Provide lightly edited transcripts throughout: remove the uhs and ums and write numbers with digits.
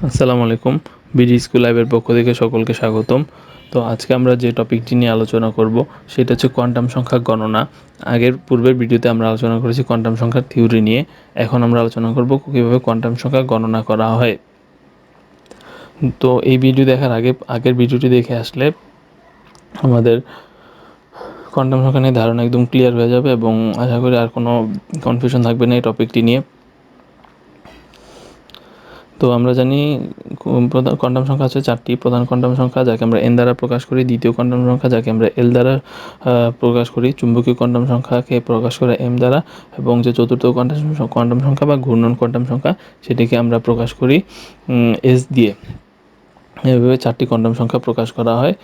আসসালামু আলাইকুম। BDSchool লাইভের পক্ষ থেকে সকলকে স্বাগতম। তো আজকে আমরা যে টপিকটি নিয়ে আলোচনা করব সেটা হচ্ছে কোয়ান্টাম সংখ্যা গণনা। পূর্বের ভিডিওতে আমরা আলোচনা করেছি কোয়ান্টাম সংখ্যার থিওরি নিয়ে। এখন আমরা আলোচনা করব কীভাবে কোয়ান্টাম সংখ্যা গণনা করা হয়। তো এই ভিডিও দেখার আগের ভিডিওটি দেখে আসলে আমাদের কোয়ান্টাম সংখ্যা নিয়ে ধারণা একদম ক্লিয়ার হয়ে যাবে এবং আশা করি আর কোনো কনফিউশন থাকবে না এই টপিকটি নিয়ে। তো আমরা জানি প্রধান কোয়ান্টাম সংখ্যা আছে চারটি। প্রধান কোয়ান্টাম সংখ্যা যাকে আমরা এন দ্বারা প্রকাশ করি, দ্বিতীয় কোয়ান্টাম সংখ্যা যাকে আমরা এল দ্বারা প্রকাশ করি, চুম্বকীয় কোয়ান্টাম সংখ্যাকে প্রকাশ করে এম দ্বারা, এবং যে চতুর্থ কোয়ান্টাম সংখ্যা বা ঘূর্ণন কোয়ান্টাম সংখ্যা সেটিকে আমরা প্রকাশ করি এস দিয়ে। এভাবে চারটি কোয়ান্টাম সংখ্যা প্রকাশ করা হয়।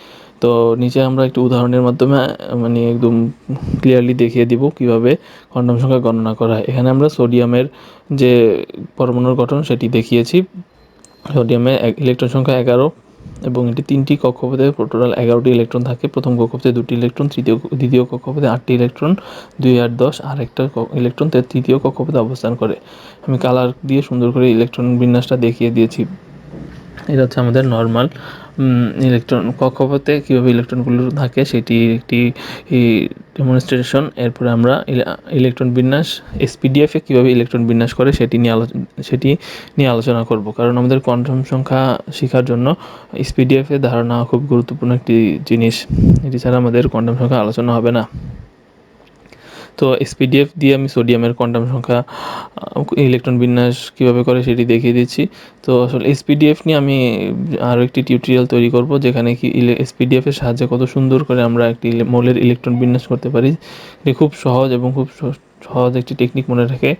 তো নিচে আমরা একটি উদাহরণের মাধ্যমে একদম ক্লিয়ারলি দেখিয়ে দিব কিভাবে কোয়ান্টাম সংখ্যা গণনা করা হয়। এখানে আমরা সোডিয়ামের যে পরমাণুর গঠন সেটি দেখিয়েছি। সোডিয়ামে ইলেকট্রন সংখ্যা 11 এবং এটি 3টি কক্ষপথে টোটাল 11টি ইলেকট্রন থাকে। প্রথম কক্ষপথে 2টি ইলেকট্রন, দ্বিতীয় কক্ষপথে 8টি ইলেকট্রন, 2 8 10 আর একটা ইলেকট্রন তৃতীয় কক্ষপথে অবস্থান করে। আমি কালার দিয়ে সুন্দর করে ইলেকট্রন বিন্যাসটা দেখিয়ে দিয়েছি। এটা হচ্ছে আমাদের নর্মাল ইলেকট্রন কক্ষপথে কীভাবে ইলেকট্রনগুলো থাকে সেটি একটি ডেমনস্ট্রেশন। এরপরে আমরা ইলেকট্রন বিন্যাস এসপিডিএফে কীভাবে ইলেকট্রন বিন্যাস করে সেটি নিয়ে আলোচনা করব, কারণ আমাদের কোয়ান্টাম সংখ্যা শেখার জন্য এসপিডিএফের ধারণা খুব গুরুত্বপূর্ণ একটি জিনিস। এটি ছাড়া আমাদের কোয়ান্টাম সংখ্যা আলোচনা হবে না। তো এসপিডিএফ দিয়ে আমি সোডিয়ামের কোয়ান্টাম সংখ্যা ইলেকট্রন বিন্যাস কীভাবে করে সেটি দেখিয়ে দিচ্ছি। তো আসলে এসপিডিএফ নিয়ে আমি আরও একটি টিউটোরিয়াল তৈরি করব, যেখানে কি এসপিডিএফের সাহায্যে কত সুন্দর করে আমরা একটি মৌলের ইলেকট্রন বিন্যাস করতে পারি। এটি খুব সহজ এবং খুব সহজ একটি টেকনিক মনে রেখে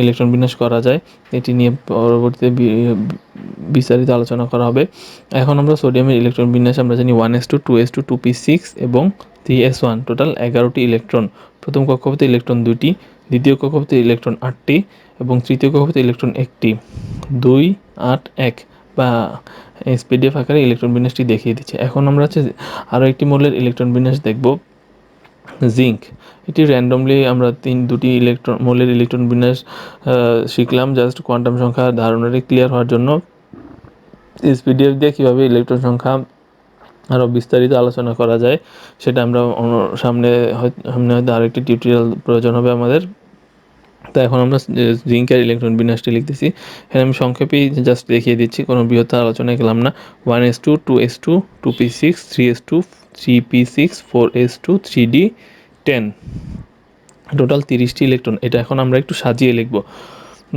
ইলেকট্রন বিন্যাস করা যায়। এটি নিয়ে পরবর্তীতে বিস্তারিত আলোচনা করা হবে। এখন আমরা সোডিয়ামের ইলেকট্রন বিন্যাস আমরা জানি 1s2 2s2 2p6 এবং 3s1, টোটাল 11টি ইলেকট্রন। প্রথম কক্ষপথে ইলেকট্রন 2টি, দ্বিতীয় কক্ষপথে ইলেকট্রন 8টি এবং তৃতীয় কক্ষপথে ইলেকট্রন 1টি। 2 8 1 বা এসপিডিএফ আকারে ইলেকট্রন বিন্যাসটি দেখিয়ে দিচ্ছে। এখন আমরা আরও একটি মৌলের ইলেকট্রন বিন্যাস দেখব, জিঙ্ক। এটি র্যান্ডমলি আমরা দুটি মৌলের ইলেকট্রন বিন্যাস শিখলাম জাস্ট কোয়ান্টাম সংখ্যা ধারণাটি ক্লিয়ার হওয়ার জন্য। এসপিডিএফ দিয়ে কীভাবে ইলেকট্রন সংখ্যা আরও বিস্তারিত আলোচনা করা যায় সেটা আমরা সামনে হয়তো আরেকটি টিউটোরিয়াল প্রয়োজন হবে আমাদের। তো এখন আমরা জিঙ্কের ইলেকট্রন বিন্যাসটি লিখতেছি। এখানে আমি সংক্ষেপেই জাস্ট দেখিয়ে দিচ্ছি, কোনো বৃহত্তর আলোচনায় গেলাম না। 1s2 2s2 2p6 3s2 3p6 4s2 3d10, total 30টি electron. এটা এখন আমরা একটু সাজিয়ে লিখব,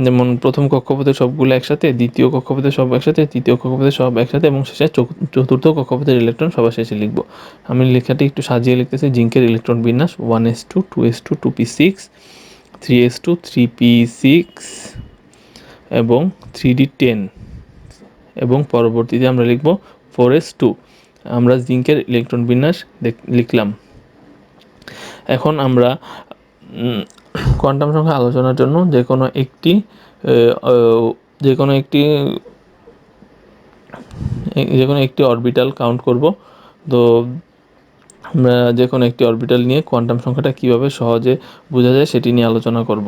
যেমন প্রথম কক্ষপথে সবগুলো একসাথে, দ্বিতীয় কক্ষপথে সব একসাথে, তৃতীয় কক্ষপথে সব একসাথে এবং শেষে চতুর্থ কক্ষপথের ইলেকট্রন সবার শেষে লিখব। আমি লেখাটি একটু সাজিয়ে লিখতেছি। জিঙ্কের ইলেকট্রন বিন্যাস 1s2 2s2 2p6 3s2 3p6 এবং 3d10 এবং পরবর্তীতে আমরা লিখব 4s2। আমরা জিঙ্কের ইলেকট্রন বিন্যাস লিখলাম। এখন আমরা কোয়ান্টাম সংখ্যা আলোচনার জন্য যে কোনো একটি অরবিটাল কাউন্ট করব। তো আমরা যে কোনো একটি অরবিটাল নিয়ে কোয়ান্টাম সংখ্যাটা কীভাবে সহজে বোঝা যায় সেটি নিয়ে আলোচনা করব।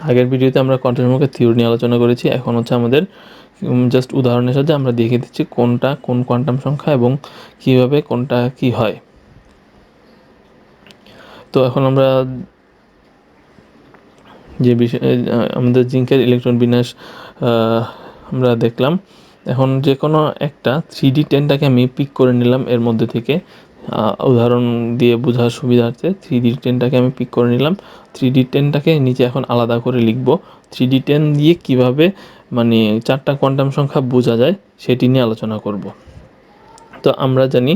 আগের ভিডিওতে আমরা কোয়ান্টাম সংখ্যার থিওরি নিয়ে আলোচনা করেছি। এখন হচ্ছে আমাদের জাস্ট উদাহরণের সাথে আমরা দেখিয়ে দিচ্ছি কোনটা কোন কোয়ান্টাম সংখ্যা এবং কীভাবে কোনটা কী হয়। তো এখন আমরা যে বিষয় আমাদের জিঙ্কের ইলেকট্রন বিন্যাস আমরা দেখলাম। এখন যে কোনো একটা 3d10টাকে আমি পিক করে নিলাম এর মধ্যে থেকে, উদাহরণ দিয়ে বোঝার সুবিধার্থে 3d10টাকে আমি পিক করে নিলাম। 3d10টাকে নিচে এখন আলাদা করে লিখব। 3d10 দিয়ে কিভাবে চারটা কোয়ান্টাম সংখ্যা বোঝা যায় সেটি নিয়ে আলোচনা করব। তো আমরা জানি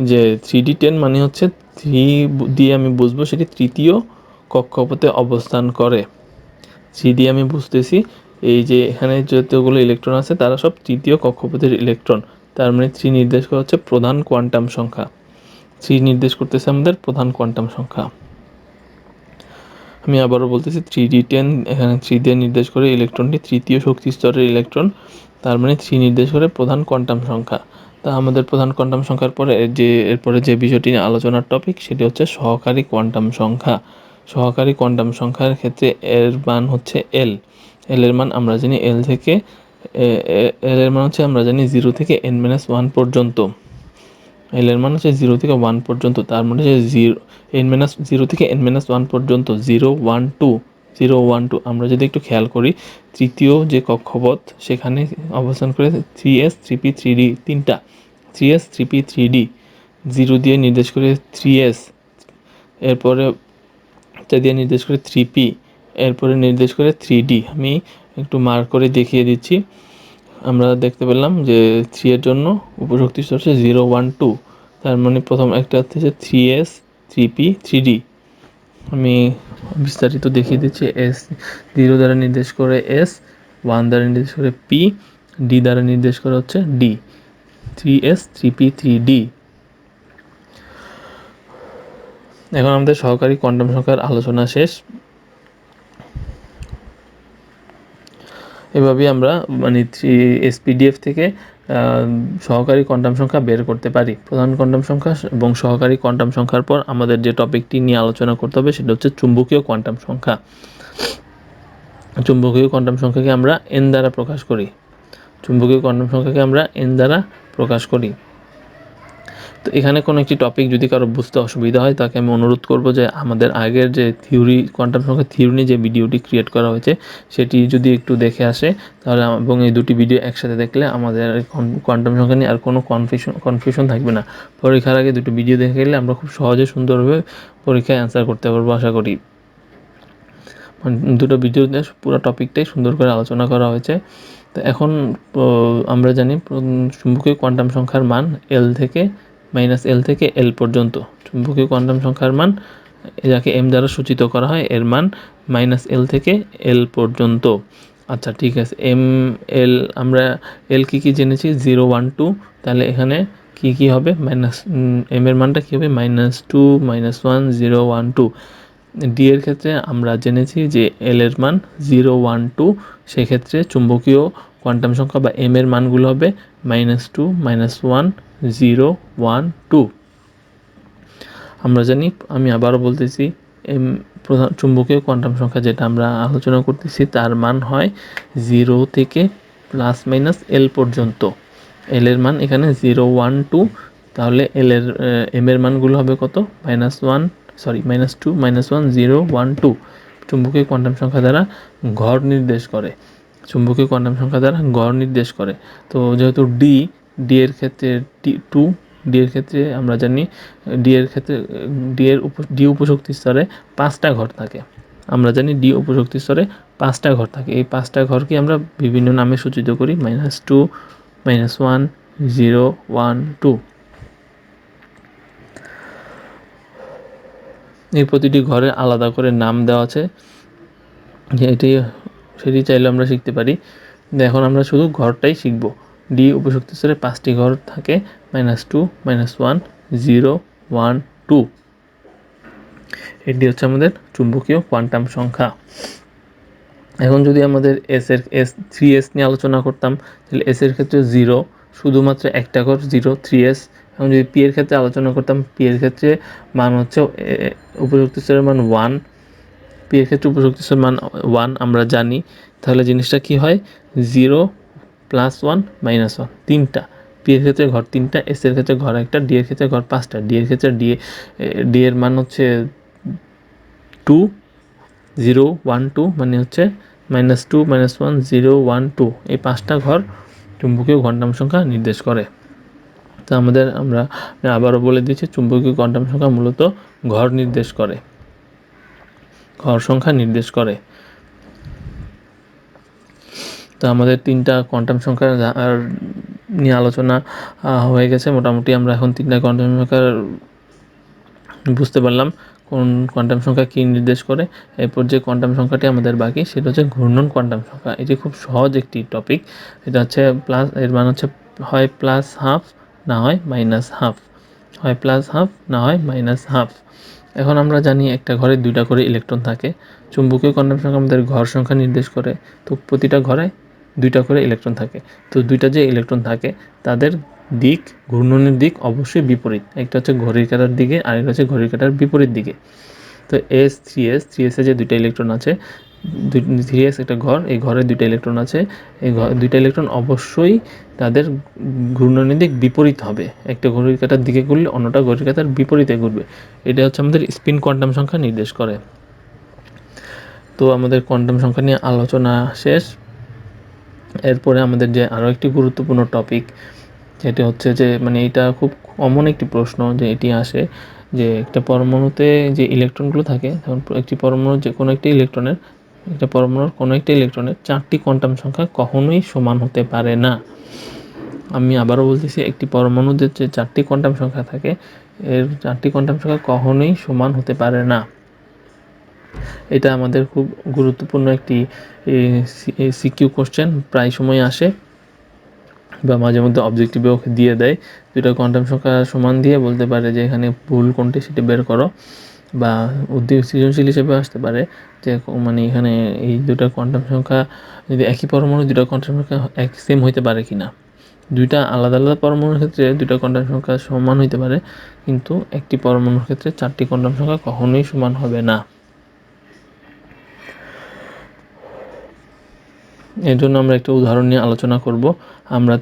যে 3d10 মানে হচ্ছে 3 দিয়ে আমি বুঝবো সেটি তৃতীয় কক্ষপথে অবস্থান করে। 3 দিয়ে আমি বুঝতেছি এই যে এখানে যতগুলো ইলেকট্রন আছে তারা সব তৃতীয় কক্ষপথের ইলেকট্রন, তার মানে 3 নির্দেশ করা হচ্ছে প্রধান কোয়ান্টাম সংখ্যা। 3 নির্দেশ করতেছে আমাদের প্রধান কোয়ান্টাম সংখ্যা। আমি আবারও বলতেছি 3d10 এখানে 3 দিয়ে নির্দেশ করে ইলেকট্রনটি তৃতীয় শক্তি স্তরের ইলেকট্রন, তার মানে 3 নির্দেশ করে প্রধান কোয়ান্টাম সংখ্যা। তা আমাদের প্রধান কোয়ান্টাম সংখ্যার পরে এরপরে যে বিষয়টি আলোচনার টপিক সেটি হচ্ছে সহকারী কোয়ান্টাম সংখ্যা। সহকারী কোয়ান্টাম সংখ্যার ক্ষেত্রে এর মান হচ্ছে এল। এর মান আমরা জানি এল থেকে এল এর মান হচ্ছে আমরা জানি 0 থেকে n-1 পর্যন্ত। এল এর মান হচ্ছে 0 থেকে 1 পর্যন্ত, তার মানে হচ্ছে 0 থেকে n-1 পর্যন্ত 0 1 2 0 1 2। আমরা যদি একটু খেয়াল করি, তৃতীয় যে কক্ষপথ সেখানে অবস্থান করে 3s 3p 3d, তিনটা 3s 3p 3d, 0 দিয়ে নির্দেশ করে 3s, এরপরে দিয়ে নির্দেশ করে 3p, এরপরে নির্দেশ করে 3d। আমি একটু মার্ক করে দেখিয়ে দিচ্ছি। আমরা দেখতে পেলাম যে 3 এর জন্য উপশক্তি স্তর হচ্ছে 0 1 2, তার মানে প্রথম একটা হচ্ছে 3s 3p 3d। আমি বিস্তারিত দেখিয়ে দিচ্ছি। s 0 দ্বারা নির্দেশ করে s, 1 দ্বারা নির্দেশ করে p, d দ্বারা নির্দেশ করে হচ্ছে d, 3s 3p 3d। এখন আমাদের সহকারী কোয়ান্টাম সংখ্যার আলোচনা শেষ। এভাবেই আমরা মানে এসপিডিএফ থেকে সহকারী কোয়ান্টাম সংখ্যা বের করতে পারি। প্রধান কোয়ান্টাম সংখ্যা এবং সহকারী কোয়ান্টাম সংখ্যার পর আমাদের যে টপিকটি নিয়ে আলোচনা করতে হবে সেটা হচ্ছে চুম্বকীয় কোয়ান্টাম সংখ্যা। চুম্বকীয় কোয়ান্টাম সংখ্যাকে আমরা এন দ্বারা প্রকাশ করি। চুম্বকীয় কোয়ান্টাম সংখ্যাকে আমরা এন দ্বারা প্রকাশ করি। তো এখানে কোনো একটি টপিক যদি কারো বুঝতে অসুবিধা হয়, তাকে আমি অনুরোধ করব যে আমাদের আগের যে থিওরি, কোয়ান্টাম সংখ্যার থিওরি নিয়ে যে ভিডিওটি ক্রিয়েট করা হয়েছে সেটি যদি একটু দেখে আসে তাহলে, এবং এই দুটি ভিডিও একসাথে দেখলে আমাদের কোয়ান্টাম সংখ্যা নিয়ে আর কোনো কনফিউশন থাকবে না। পরীক্ষার আগে দুটো ভিডিও দেখে গেলে আমরা খুব সহজে সুন্দরভাবে পরীক্ষায় অ্যান্সার করতে পারবো আশা করি। দুটো ভিডিওতে পুরো টপিকটাই সুন্দর করে আলোচনা করা হয়েছে। তো এখন আমরা জানি চুম্বকীয় কোয়ান্টাম সংখ্যার মান এল থেকে এল পর্যন্ত। চুম্বকীয় কোয়ান্টাম সংখ্যার মান, যাকে এম দ্বারা সূচিত করা হয়, এর মান -L থেকে L পর্যন্ত। আচ্ছা ঠিক আছে, এম এল আমরা এল কী জেনেছি 0 1 2, তাহলে এখানে কি হবে এম এর মানটা কী হবে -2 -1 0 1 2। ডি এর ক্ষেত্রে আমরা জেনেছি যে এল এর মান 0 1 2, সেক্ষেত্রে চুম্বকীয় কোয়ান্টাম সংখ্যা বা এম এর মানগুলো হবে -2 -1 0 1 2। আমরা জানি, আমি আবারও বলতেছি, প্রধান চুম্বকীয় কোয়ান্টাম সংখ্যা যেটা আমরা আলোচনা করতেছি তার মান হয় 0 থেকে ±L পর্যন্ত। এল এর মান এখানে 0 1 2, তাহলে এম এর মানগুলো হবে কত -2 -1 0 1 2। চুম্বকীয় কোয়ান্টাম সংখ্যা দ্বারা ঘর নির্দেশ করে, চুম্বকীয় কোয়ান্টাম সংখ্যা দ্বারা গড় নির্দেশ করে। তো যেহেতু ডি এর ক্ষেত্রে 2, ডি এর ক্ষেত্রে আমরা জানি ডি উপশক্তি স্তরে 5টা ঘর থাকে। আমরা জানি ডি উপশক্তি স্তরে 5টা ঘর থাকে। এই 5টা ঘরকে আমরা বিভিন্ন নামে সূচিত করি, -2 -1 0 1 2। এই প্রতিটি ঘরে আলাদা করে নাম দেওয়া আছে, সেটি চাইলে আমরা শিখতে পারি। এখন আমরা শুধু ঘরটাই শিখব। ডি উপশক্তি স্তরে 5টি ঘর থাকে, -2 -1 0 1 2। এটি হচ্ছে আমাদের চুম্বকীয় কোয়ান্টাম সংখ্যা। এখন যদি আমাদের থ্রি এস নিয়ে আলোচনা করতাম, তাহলে এস এর ক্ষেত্রে 0, শুধুমাত্র একটা ঘর 0 3s। এখন যদি পি এর ক্ষেত্রে আলোচনা করতাম, পি এর ক্ষেত্রে মান হচ্ছে উপশক্তি স্তরের মান 1, পি এর ক্ষেত্রে উপশক্তি স্তরের মান 1 আমরা জানি। তাহলে জিনিসটা কি হয় 0 +1 -1, তিনটা। পি এর ক্ষেত্রে ঘর 3টা, এস এর ক্ষেত্রে ঘর 1টা, ডি এর ক্ষেত্রে ঘর 5টা। ডি এর ক্ষেত্রে ডি এর মান হচ্ছে 2 0 1 2, মানে হচ্ছে -2 -1 0 1 2। এই 5টা ঘর চুম্বকীয় কোয়ান্টাম সংখ্যা নির্দেশ করে। তো আমরা আবারও বলে দিচ্ছি, চুম্বকীয় কোয়ান্টাম সংখ্যা মূলত ঘর নির্দেশ করে, ঘর সংখ্যা নির্দেশ করে। তো আমাদের 3টা কোয়ান্টাম সংখ্যা নিয়ে আলোচনা হয়ে গেছে মোটামুটি। আমরা এখন 3টা কোয়ান্টাম সংখ্যার বুঝতে পারলাম কোন কোয়ান্টাম সংখ্যা কী নির্দেশ করে। এরপর যে কোয়ান্টাম সংখ্যাটি আমাদের বাকি সেটা হচ্ছে ঘূর্ণন কোয়ান্টাম সংখ্যা। এটি খুব সহজ একটি টপিক। এটা হচ্ছে এর মান হচ্ছে হয় +12 না হয় -12, হয় +12 না হয় -12। এখন আমরা জানি একটা ঘরে 2টা করে ইলেকট্রন থাকে। চুম্বকীয় কোয়ান্টাম সংখ্যা আমাদের ঘর সংখ্যা নির্দেশ করে। তো প্রতিটা ঘরে 2টা করে ইলেকট্রন থাকে। তো 2টা যে ইলেকট্রন থাকে তাদের দিক, ঘূর্ণনের দিক অবশ্যই বিপরীত। একটা হচ্ছে ঘড়ির কাঁটার দিকে, আরেকটা হচ্ছে ঘড়ির কাঁটার বিপরীত দিকে। তো থ্রি এস যে 2টা ইলেকট্রন আছে, 3s একটা ঘর, এই ঘরে 2টা ইলেকট্রন আছে। এই 2টা ইলেকট্রন অবশ্যই তাদের ঘূর্ণনের দিক বিপরীত হবে। একটা ঘড়ির কাঁটার দিকে ঘুরলে অন্যটা ঘড়ির কাঁটার বিপরীতে ঘুরবে। এটা হচ্ছে আমাদের স্পিন কোয়ান্টাম সংখ্যা নির্দেশ করে। তো আমাদের কোয়ান্টাম সংখ্যা নিয়ে আলোচনা শেষ। এরপরে আমাদের যে আরও একটি গুরুত্বপূর্ণ টপিক, যেটি হচ্ছে যে মানে এটা খুব কমন একটি প্রশ্ন যে এটি আসে যে একটা পরমাণুতে যে ইলেকট্রনগুলো থাকে, তখন একটি পরমাণুর যে কোনো একটি ইলেকট্রনের একটা পরমাণুর কোনো একটি ইলেকট্রনের 4টি কোয়ান্টাম সংখ্যা কখনোই সমান হতে পারে না। আমি আবারও বলতেছি, একটি পরমাণুতে যে 4টি কোয়ান্টাম সংখ্যা থাকে, এর 4টি কোয়ান্টাম সংখ্যা কখনোই সমান হতে পারে না। এটা আমাদের খুব গুরুত্বপূর্ণ একটি সিকিউ কোশ্চেন, প্রায় সময় আসে বা মাঝে মধ্যে অবজেক্টিভেও দিয়ে দেয়। 2টা কোয়ান্টাম সংখ্যা সমান দিয়ে বলতে পারে যে এখানে ভুল কোনটি সেটি বের করো, বা সৃজনশীল হিসেবে আসতে পারে যে মানে এখানে এই 2টা কোয়ান্টাম সংখ্যা যদি একই পরমাণু 2টা কোয়ান্টাম সংখ্যা সেম হইতে পারে কিনা। 2টা আলাদা আলাদা পরমাণুর ক্ষেত্রে 2টা কোয়ান্টাম সংখ্যা সমান হইতে পারে, কিন্তু একটি পরমাণুর ক্ষেত্রে 4টি কোয়ান্টাম সংখ্যা কখনোই সমান হবে না। এর জন্য আমরা একটা উদাহরণ নিয়ে আলোচনা করব। আমরা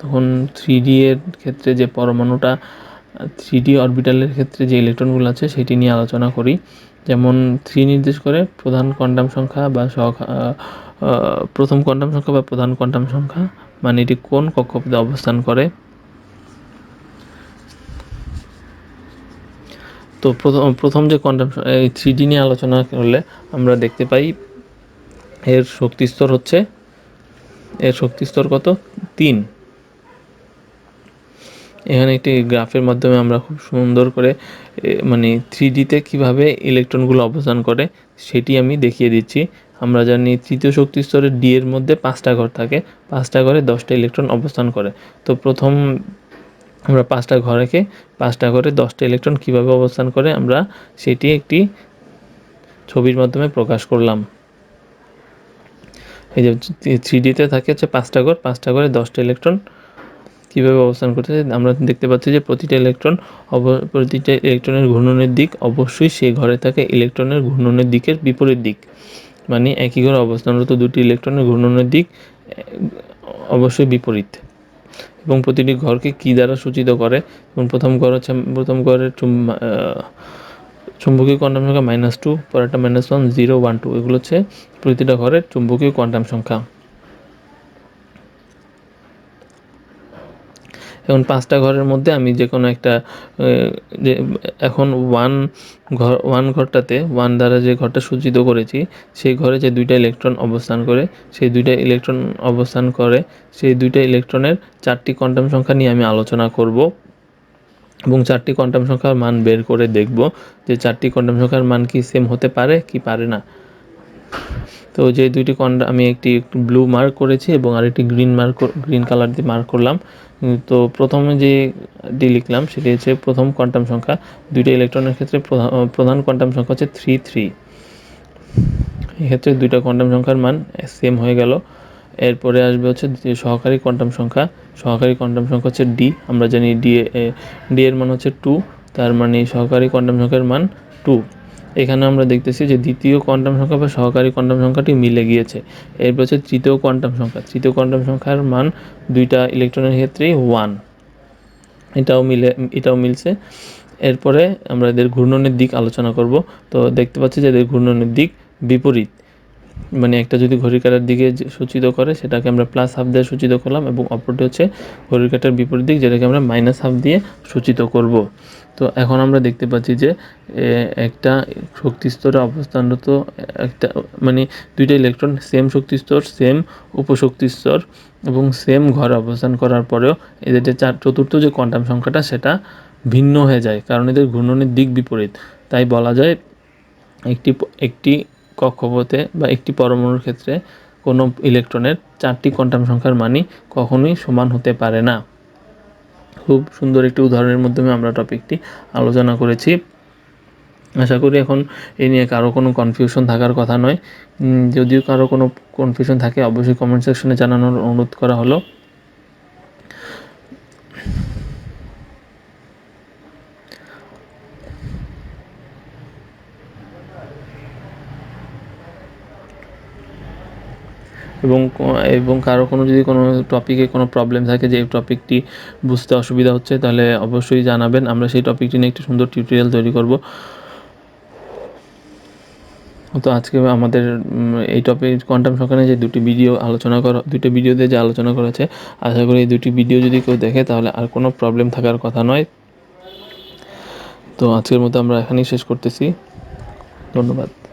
তখন 3D এর ক্ষেত্রে যে পরমাণুটা 3D অরবিটালের ক্ষেত্রে যে ইলেকট্রনগুলো আছে সেটি নিয়ে আলোচনা করি। যেমন 3 নির্দেশ করে প্রধান কোয়ান্টাম সংখ্যা বা প্রথম কোয়ান্টাম সংখ্যা বা প্রধান কোয়ান্টাম সংখ্যা, মানে এটি কোন কক্ষপথে অবস্থান করে। তো প্রথম যে কোয়ান্টাম 3D নিয়ে আলোচনা করলে আমরা দেখতে পাই এর শক্তিস্তর কত? 3। এখানে একটি গ্রাফের মাধ্যমে আমরা খুব সুন্দর করে মানে 3Dতে কীভাবে ইলেকট্রনগুলো অবস্থান করে সেটি আমি দেখিয়ে দিচ্ছি। আমরা জানি তৃতীয় শক্তি স্তরে ডি এর মধ্যে 5টা ঘর থাকে, 5টা ঘরে 10টা ইলেকট্রন অবস্থান করে। তো প্রথম আমরা 5টা ঘর রেখে 5টা ঘরে 10টা ইলেকট্রন কীভাবে অবস্থান করে আমরা সেটি একটি ছবির মাধ্যমে প্রকাশ করলাম। এই যে 3Dতে থাকে হচ্ছে 5টা ঘর, 5টা ঘরে 10টা ইলেকট্রন কীভাবে অবস্থান করতেছে আমরা দেখতে পাচ্ছি যে প্রতিটা ইলেকট্রনের ঘূর্ণনের দিক অবশ্যই সেই ঘরে থাকা ইলেকট্রনের ঘূর্ণনের দিকের বিপরীত দিক। মানে একই ঘরে অবস্থানরত 2টি ইলেকট্রনের ঘূর্ণনের দিক অবশ্যই বিপরীত। এবং প্রতিটি ঘরকে কী দ্বারা সূচিত করে, এবং প্রথম ঘরের চুম্বকীয় কোয়ান্টাম সংখ্যা -2, পরেরটা -1, 0, 1, 2, এগুলো হচ্ছে প্রতিটা ঘরের চুম্বকীয় কোয়ান্টাম সংখ্যা। এখন 5টা ঘরের মধ্যে আমি যে কোনো একটা এখন ঘরটাতে 1 দ্বারা যে ঘরটা সূচিত করেছি সেই ঘরে যে 2টা ইলেকট্রন অবস্থান করে সেই 2টা ইলেকট্রনের 4টি কোয়ান্টাম সংখ্যা নিয়ে আমি আলোচনা করব, এবং 4টি কোয়ান্টাম সংখ্যার মান বের করে দেখব যে 4টি কোয়ান্টাম সংখ্যার মান কি সেম হতে পারে কি পারে না। তো যে 2টি কোয়ান্টাম আমি একটি ব্লু মার্ক করেছি এবং আরেকটি গ্রিন কালার দিয়ে মার্ক করলাম। তো প্রথমে যে লিখলাম সেটি হচ্ছে প্রথম কোয়ান্টাম সংখ্যা। 2টা ইলেকট্রনের ক্ষেত্রে প্রধান কোয়ান্টাম সংখ্যা হচ্ছে 3, এক্ষেত্রে 2টা কোয়ান্টাম সংখ্যার মান সেম হয়ে গেল। এরপরে আসবে হচ্ছে সহকারী কোয়ান্টাম সংখ্যা হচ্ছে ডি। আমরা জানি ডি এর মান হচ্ছে 2, তার মানে সহকারী কোয়ান্টাম সংখ্যার মান 2। এখানে আমরা দেখতেছি যে দ্বিতীয় কোয়ান্টাম সংখ্যা বা সহকারী কোয়ান্টাম সংখ্যাটি মিলে গিয়েছে। এরপর হচ্ছে তৃতীয় কোয়ান্টাম সংখ্যার মান 2টা ইলেকট্রনের ক্ষেত্রেই 1, এটাও মিলছে। এরপরে আমরা এদের ঘূর্ণনের দিক আলোচনা করব। তো দেখতে পাচ্ছি যে এদের ঘূর্ণনের দিক বিপরীত, মানে একটা যদি ঘড়ির কাঁটার দিকে সূচিত করে সেটাকে আমরা +12 দিয়ে সূচিত করলাম, এবং অপরটি হচ্ছে ঘড়ির কাঁটার বিপরীত দিক যেটাকে আমরা -12 দিয়ে সূচিত করব। তো এখন আমরা দেখতে পাচ্ছি যে একটা শক্তিস্তরে অবস্থানরত একটা মানে 2টা ইলেকট্রন সেম শক্তিস্তর, সেম উপশক্তিস্তর এবং সেম ঘরে অবস্থান করার পরেও এদের যে চতুর্থ যে কোয়ান্টাম সংখ্যাটা সেটা ভিন্ন হয়ে যায়, কারণ এদের ঘূর্ণনের দিক বিপরীত। তাই বলা যায় একটি কক্ষপথে বা একটি পরমাণুর ক্ষেত্রে কোনো ইলেকট্রনের 4টি কোয়ান্টাম সংখ্যার মানই কখনোই সমান হতে পারে না। খুব সুন্দর একটি উদাহরণের মাধ্যমে আমরা টপিকটি আলোচনা করেছি। আশা করি এখন এই নিয়ে কারো কোনো কনফিউশন থাকার কথা নয়। যদিও কারো কোনো কনফিউশন থাকে অবশ্যই কমেন্ট সেকশনে জানানোর অনুরোধ করা হলো। এবং কারো যদি কোনো টপিকে কোনো প্রবলেম থাকে যে এই টপিকটি বুঝতে অসুবিধা হচ্ছে, তাহলে অবশ্যই জানাবেন, আমরা সেই টপিকটি নিয়ে একটি সুন্দর টিউটোরিয়াল তৈরি করব। তো আজকে আমাদের এই টপিক কোয়ান্টাম সংখ্যা নিয়ে যে দুটি ভিডিওতে যে আলোচনা করা আছে, আশা করি এই দুটি ভিডিও যদি কেউ দেখে তাহলে আর কোনো প্রবলেম থাকার কথা নয়। তো আজকের মতো আমরা এখানেই শেষ করতেছি। ধন্যবাদ।